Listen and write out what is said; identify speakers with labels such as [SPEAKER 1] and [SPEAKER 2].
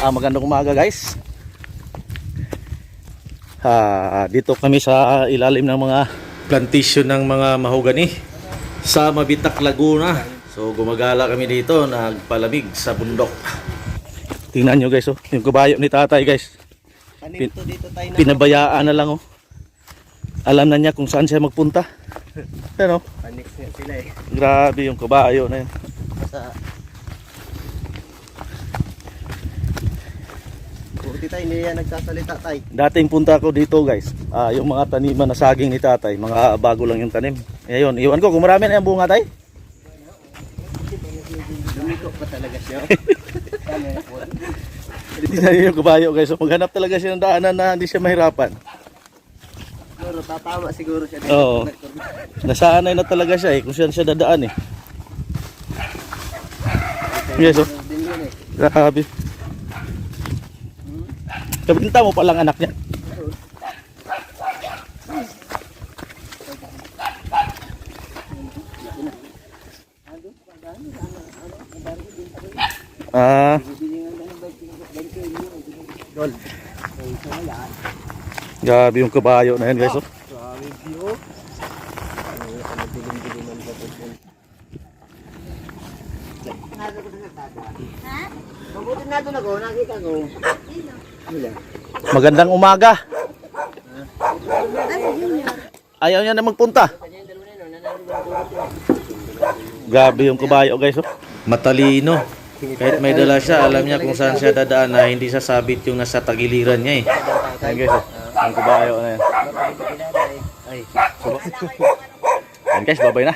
[SPEAKER 1] Magandang umaga guys. Dito kami sa ilalim ng mga plantation ng mga mahogani sa Mabitak, Laguna. So gumagala kami dito, nagpalamig sa bundok. Tingnan nyo guys, oh, yung kabayo ni tatay guys. Pinabayaan na lang, oh. Alam na niya kung saan siya magpunta. Ano?
[SPEAKER 2] Panik sila eh.
[SPEAKER 1] Grabe yung kabayo na yun.
[SPEAKER 2] Buti tayo, hindi yan nagsasalita tayo.
[SPEAKER 1] Dating punta ko dito guys, yung mga taniman na saging ni tatay, mga bago lang yung tanim. Ngayon, iwan ko kung marami na yung bunga tay.
[SPEAKER 2] Lumiko pa talaga siya.
[SPEAKER 1] Tingnan niyo yung kabayo guys, so, maghanap talaga siya ng daanan na hindi siya mahirapan.
[SPEAKER 2] Siguro, tatama siguro siya.
[SPEAKER 1] Oo. Nasanay na talaga siya kung saan siya dadaan eh. Yes, oh. Grabe. Kabinta mo palang anak niya. Grabe yung kabayo na yan guys, oh.
[SPEAKER 2] Grabe view. Mabuti na ito na ko, nakita ko.
[SPEAKER 1] Magandang umaga. Ayaw niya na magpunta. Grabe yung kabayo guys, oh. Matalino. Kahit may dala siya, alam niya kung saan siya dadaan na hindi sasabit yung nasa tagiliran niya eh. Ayan guys, oh. Yung kabayo na yan. Ayan guys, babay na.